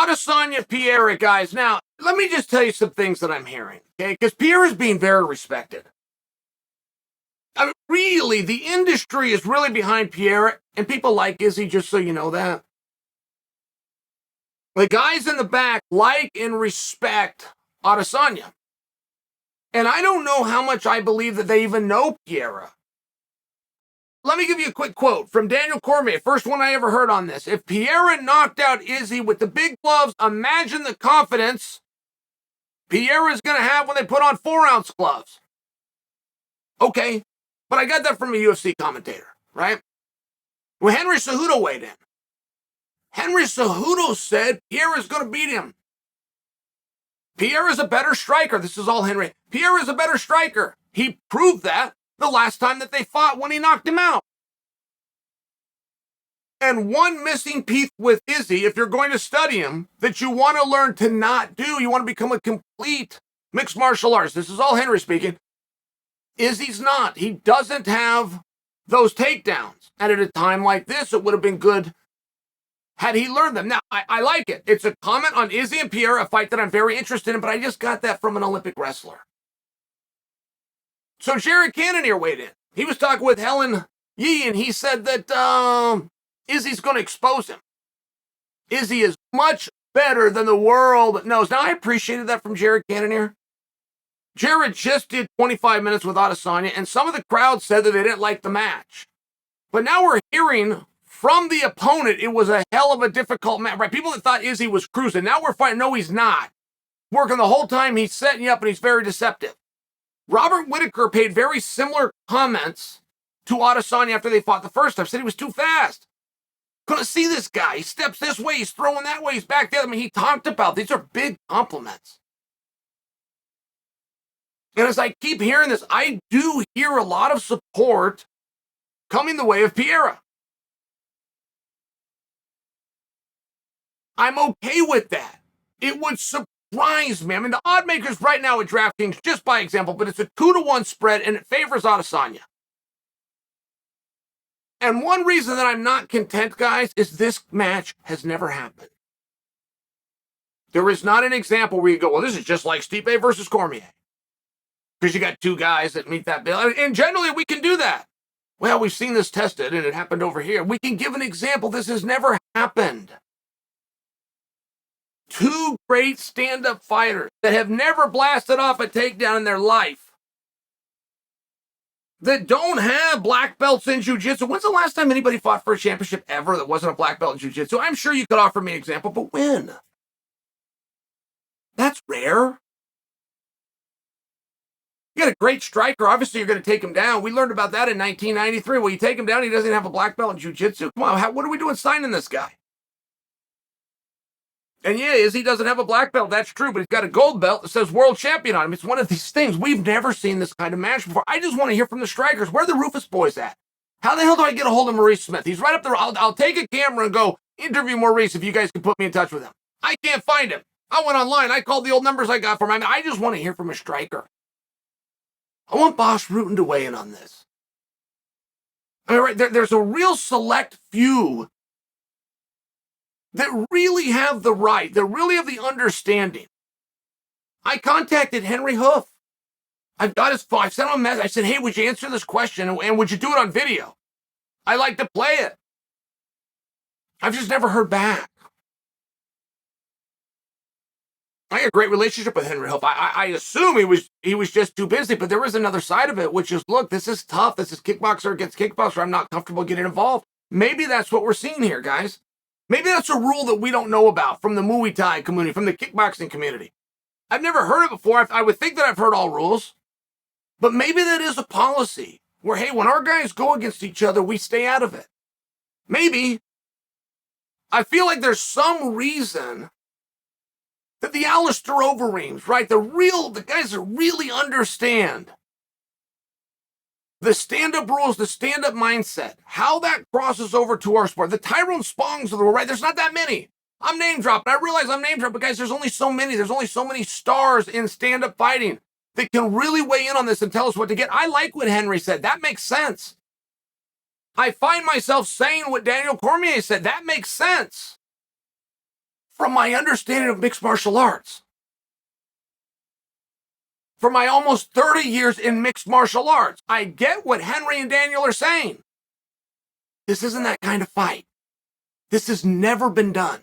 Adesanya, Pereira, guys. Now, let me just tell you some things that I'm hearing, okay? Because Pereira is being very respected. I mean, really, the industry is really behind Pereira, and people like Izzy, just so you know that. The guys in the back like and respect Adesanya. And I don't know how much I believe that they even know Pereira. Let me give you a quick quote from Daniel Cormier, first one I ever heard on this. If Pereira knocked out Izzy with the big gloves, imagine the confidence Pereira's going to have when they put on 4-ounce gloves. Okay, but I got that from a UFC commentator, right? Well, Henry Cejudo weighed in. Henry Cejudo said Pereira's going to beat him. Pereira's a better striker. This is all Henry. Pereira's a better striker. He proved that the last time that they fought when he knocked him out. And one missing piece with Izzy, if you're going to study him, that you want to learn to not do, you want to become a complete mixed martial artist. This is all Henry speaking. Izzy's not. He doesn't have those takedowns. And at a time like this, it would have been good had he learned them. Now, I like it. It's a comment on Izzy and Pereira, a fight that I'm very interested in, but I just got that from an Olympic wrestler. So Jared Cannonier weighed in. He was talking with Helen Yee, and he said that Izzy's going to expose him. Izzy is much better than the world knows. Now, I appreciated that from Jared Cannonier. Jared just did 25 minutes with Adesanya, and some of the crowd said that they didn't like the match. But now we're hearing from the opponent, it was a hell of a difficult match, right? People that thought Izzy was cruising. Now we're fighting. No, he's not. Working the whole time, he's setting you up, and he's very deceptive. Robert Whitaker paid very similar comments to Adesanya after they fought the first time. Said he was too fast. Couldn't see this guy. He steps this way, he's throwing that way, he's back the other. I mean, he talked about these are big compliments. And as I keep hearing this, I do hear a lot of support coming the way of Pereira. I'm okay with that. It would surprise me. I mean, the odd makers right now at DraftKings, just by example, but it's a 2-1 spread, and it favors Adesanya. And one reason that I'm not content, guys, is this match has never happened. There is not an example where you go, well, this is just like Stipe versus Cormier. Because you got two guys that meet that bill. And generally, we can do that. Well, we've seen this tested, and it happened over here. We can give an example. This has never happened. Two great stand-up fighters that have never blasted off a takedown in their life, that don't have black belts in jiu-jitsu. When's the last time anybody fought for a championship ever that wasn't a black belt in jiu-jitsu? I'm sure you could offer me an example, but when? That's rare. You got a great striker. Obviously, you're going to take him down. We learned about that in 1993. Well, you take him down, he doesn't have a black belt in jiu-jitsu. Come on, what are we doing signing this guy? And yeah, Izzy doesn't have a black belt. That's true, but he's got a gold belt that says world champion on him. It's one of these things. We've never seen this kind of match before. I just want to hear from the strikers. Where are the Rufus boys at? How the hell do I get a hold of Maurice Smith? He's right up there. I'll take a camera and go interview Maurice if you guys can put me in touch with him. I can't find him. I went online. I called the old numbers I got from him. I just want to hear from a striker. I want Boss Rutan to weigh in on this. I mean, right, there's a real select few that really have the right, that really have the understanding. I contacted Henry Hoof. I've got his phone. I sent him a message. I said, hey, would you answer this question? And would you do it on video? I like to play it. I've just never heard back. I had a great relationship with Henry Hoof. I assume he was just too busy, but there is another side of it, which is, look, this is tough. This is kickboxer against kickboxer. I'm not comfortable getting involved. Maybe that's what we're seeing here, guys. Maybe that's a rule that we don't know about from the Muay Thai community, from the kickboxing community. I've never heard it before. I would think that I've heard all rules. But maybe that is a policy where, hey, when our guys go against each other, we stay out of it. Maybe. I feel like there's some reason that the Alistair Overeems, right, the guys that really understand the stand-up rules, the stand-up mindset, how that crosses over to our sport. The Tyrone Spongs of the world, right? There's not that many. I'm name-dropping. I realize I'm name-dropping, but guys, there's only so many. There's only so many stars in stand-up fighting that can really weigh in on this and tell us what to get. I like what Henry said. That makes sense. I find myself saying what Daniel Cormier said. That makes sense. from my understanding of mixed martial arts, from my almost 30 years in mixed martial arts, I get what Henry and Daniel are saying. This isn't that kind of fight. This has never been done.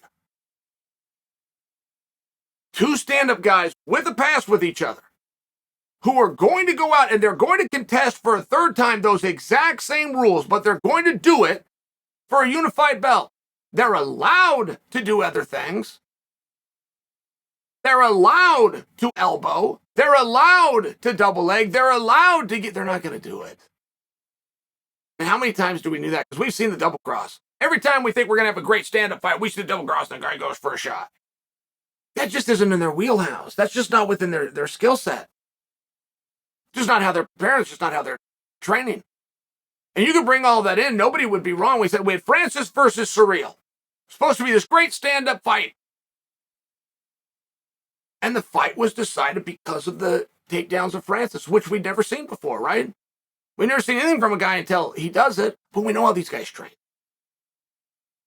Two stand-up guys with a past with each other who are going to go out and they're going to contest for a third time those exact same rules, but they're going to do it for a unified belt. They're allowed to do other things. They're allowed to elbow. They're allowed to double leg. They're allowed to get... They're not going to do it. And how many times do we do that? Because we've seen the double cross. Every time we think we're going to have a great stand-up fight, we see the double cross and the guy goes for a shot. That just isn't in their wheelhouse. That's just not within their skill set. Just not how they're preparing. It's just not how they're training. And you can bring all that in. Nobody would be wrong. We said we had Francis versus Surreal. Supposed to be this great stand-up fight. And the fight was decided because of the takedowns of Francis, which we'd never seen before, right? We've never seen anything from a guy until he does it, but we know how these guys train.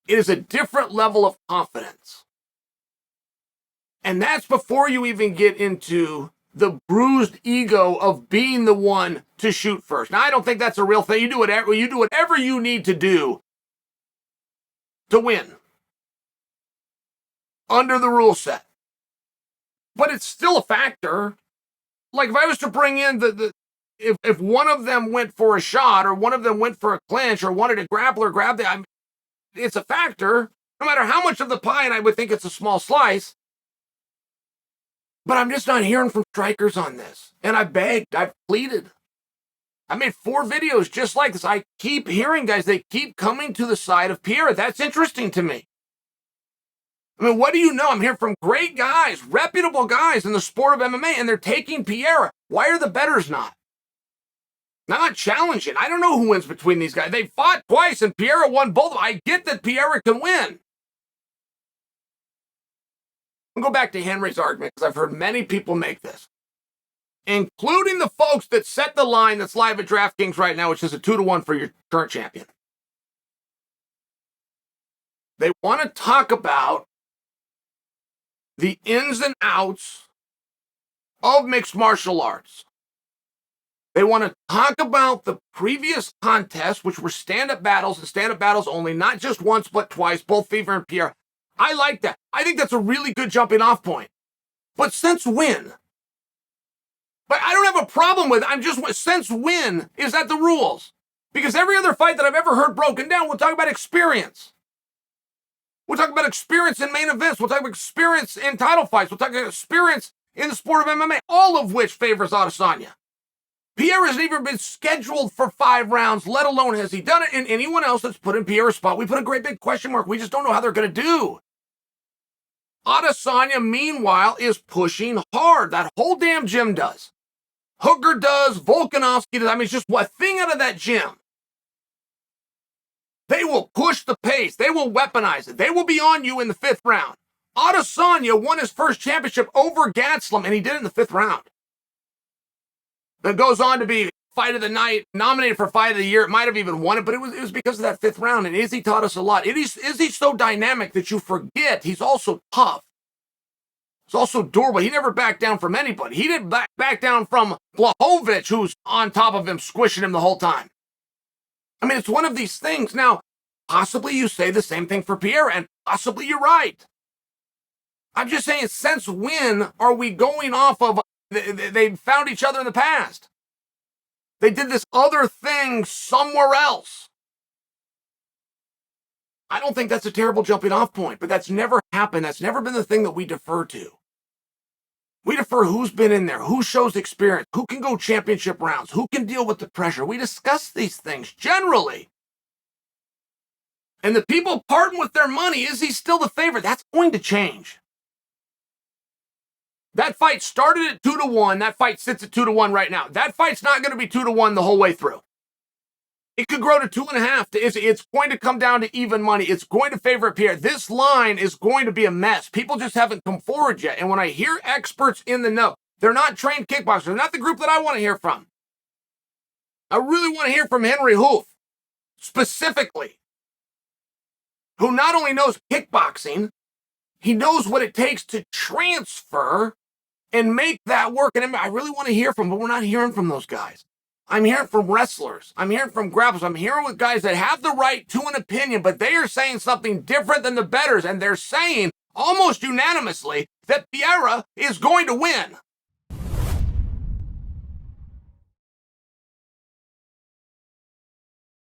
It is a different level of confidence. And that's before you even get into the bruised ego of being the one to shoot first. Now, I don't think that's a real thing. You do whatever you need to do to win under the rule set. But it's still a factor. Like if I was to bring in if one of them went for a shot or one of them went for a clinch or wanted to grapple or grab it's a factor. No matter how much of the pie, and I would think it's a small slice. But I'm just not hearing from strikers on this. And I begged, I've pleaded. I made 4 videos just like this. I keep hearing guys, they keep coming to the side of Pereira. That's interesting to me. I mean, what do you know? I'm hearing from great guys, reputable guys in the sport of MMA, and they're taking Pereira. Why are the bettors not? Not challenging. I don't know who wins between these guys. They fought twice, and Pereira won both. I get that Pereira can win. I'll go back to Henry's argument, because I've heard many people make this, including the folks that set the line that's live at DraftKings right now, which is a 2-1 for your current champion. They want to talk about the ins and outs of mixed martial arts. They want to talk about the previous contests, which were stand-up battles and stand-up battles only, not just once but twice, both Fever and Pierre. I like that. I think that's a really good jumping off point. But since when? But I don't have a problem with it. Since when is that the rules? Because every other fight that I've ever heard broken down, we'll talk about experience. We'll talk about experience in main events. We'll talk about experience in title fights. We'll talk about experience in the sport of MMA, all of which favors Adesanya. Pierre hasn't even been scheduled for 5 rounds, let alone has he done it. And anyone else that's put in Pierre's spot, we put a great big question mark. We just don't know how they're going to do. Adesanya, meanwhile, is pushing hard. That whole damn gym does. Hooker does. Volkanovski does. I mean, it's just a thing out of that gym. They will push the pace. They will weaponize it. They will be on you in the 5th round. Adesanya won his first championship over Gastelum, and he did it in the 5th round. That goes on to be Fight of the Night, nominated for Fight of the Year. It might have even won it, but it was because of that 5th round. And Izzy taught us a lot. Is he so dynamic that you forget he's also tough? He's also durable. He never backed down from anybody. He didn't back down from Blachowicz, who's on top of him, squishing him the whole time. I mean, it's one of these things. Now, possibly you say the same thing for Pierre, and possibly you're right. I'm just saying, since when are we going off of they found each other in the past? They did this other thing somewhere else. I don't think that's a terrible jumping off point, but that's never happened. That's never been the thing that we defer to. We defer who's been in there, who shows experience, who can go championship rounds, who can deal with the pressure. We discuss these things generally. And the people parting with their money, is he still the favorite? That's going to change. That fight started at 2-1. That fight sits at 2-1 right now. That fight's not going to be 2-1 the whole way through. It could grow to 2.5. It's going to come down to even money. It's going to favor Pierre. This line is going to be a mess. People just haven't come forward yet. And when I hear experts in the know, they're not trained kickboxers. They're not the group that I want to hear from. I really want to hear from Henry Hoof, specifically, who not only knows kickboxing, He knows what it takes to transfer and make that work. And I really want to hear from, but we're not hearing from those guys. I'm hearing from wrestlers. I'm hearing from grapplers. I'm hearing with guys that have the right to an opinion, but they are saying something different than the bettors. And they're saying almost unanimously that Pereira is going to win.